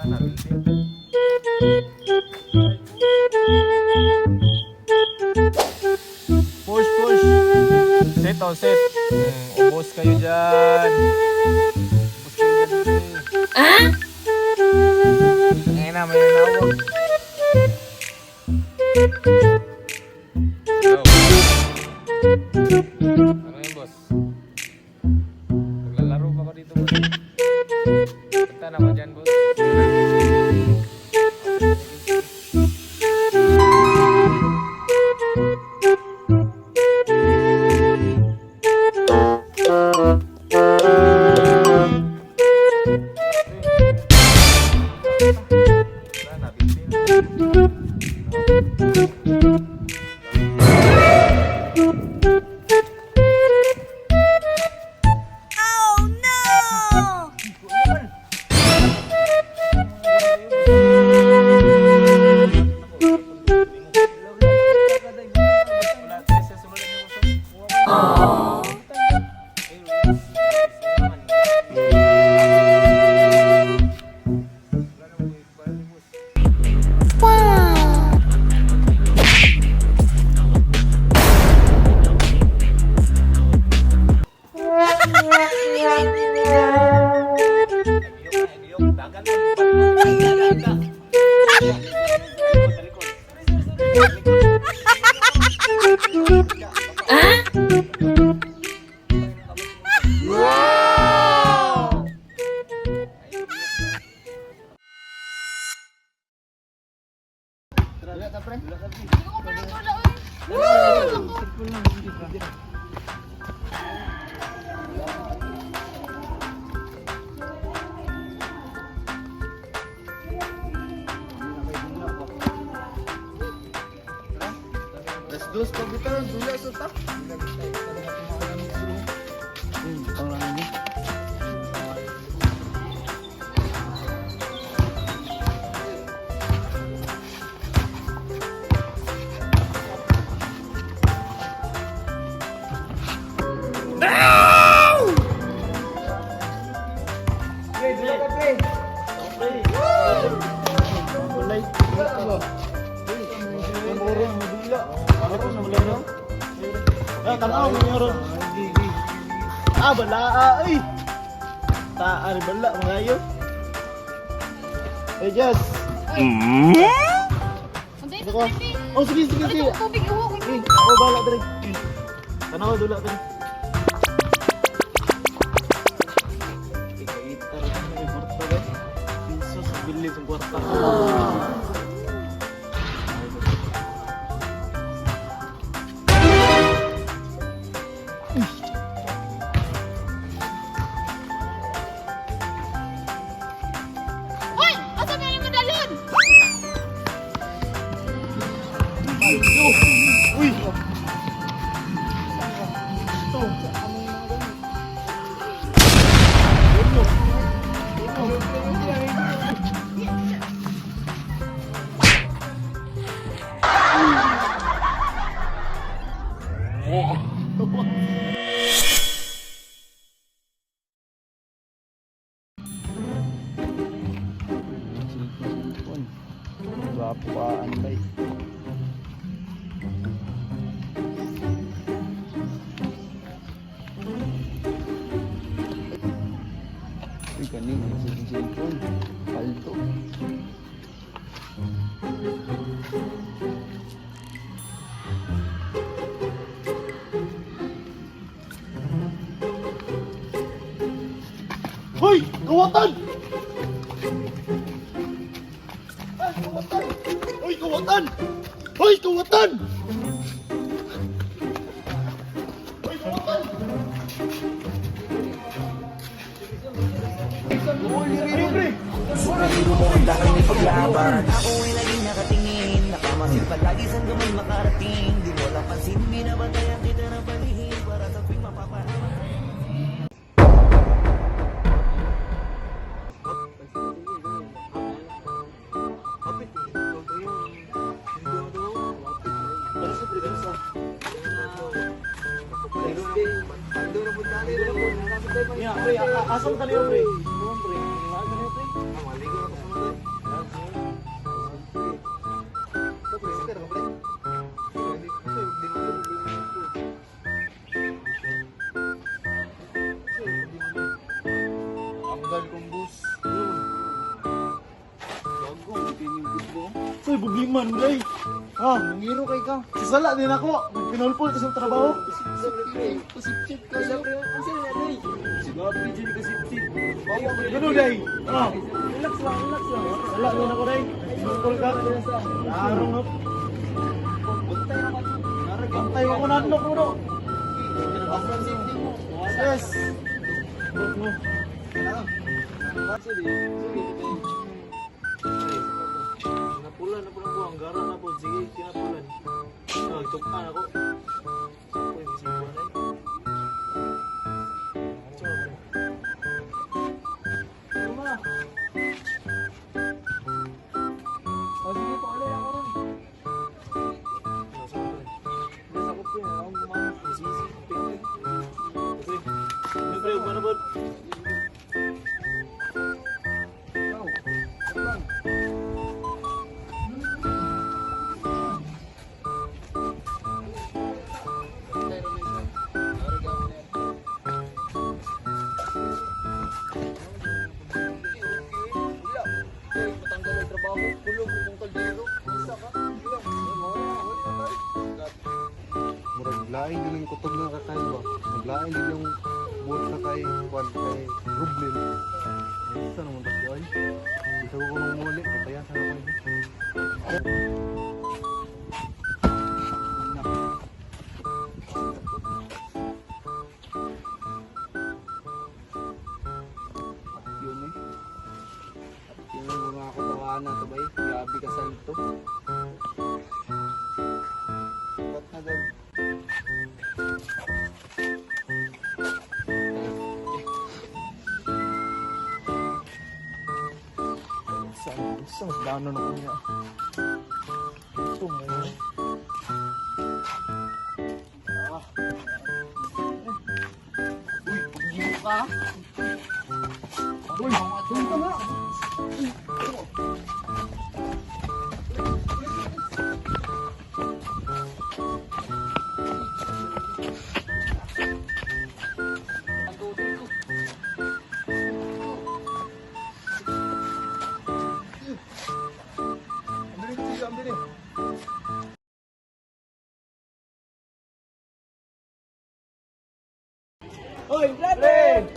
Push, push. Set, oh, set. Ubos kayo dyan. Ubos kayo dyan. Ah? Ngayon na, may nanawag. Ano yun, boss? Naglalaro pa ko dito, boss. Punta na ko dyan, boss. Dos pagitan, dula sa tak. Bala ay. Taari bala mangayo. Just. Oh sige sige sige. Tubig iwo ko. Oh bala dre. Tanaw dula dre. Kita ni kwarta guys. Piso sa bilis ang kwarta. Apaan bay? Uy, kanin yung cellphone. Palto. Hoy! Kawatan! Kawatan! Hoy, kawatan! Hoy, kawatan! Hoy, kawatan! Siguro mo ang dahil may paglaban. Ako ay laging nakatingin, nakamasin palagi saan ka man makarating. Di mo lang pansin, binabantayan kita ng palihim para sa tuwing mapapahaman. Yeah, pre, asam ka niyo, pre. Kumon, pre. Wala ka niyo, pre. Maligo na ko sa mga. Anggal kong bus. Bagong, tinibig ko. Soy, bubliman mo day. Ah, mangiro kay ka. Sasala din ako. Pinulpul ka sa trabaho. Pasipsip ka. Gabi dyan kasipsip. Ganun day. Ah, relax lang. Sasala din ako day. Pinulpul ka. Larong na. Bantay ako nanlok mo no. Yes. Good mo. Napulan po ang gara na po. Sige, kinapulan. Nagtukan ako. Uy, isipan na eh. Tama. Sige, pakali ako rin. Nasa ko po yun. Akong gumanos. Masisi. Okay. Siyempre, huwag manabot. Murag lain din yung kutog ng kakay ba? Naglain din yung buot kakay kwan kay Rublin. Isa naman tayo ay. Isa ko nung muli, kaya sana ko ini. Yun eh. Yun ang mga katawanan to ba eh. Grabe ka sa ito. Ba't na daw? Isang dano na ko niya. Ito mo. Uy, pag-ibo ka. Uy, doon ka nga. Hoy, brother!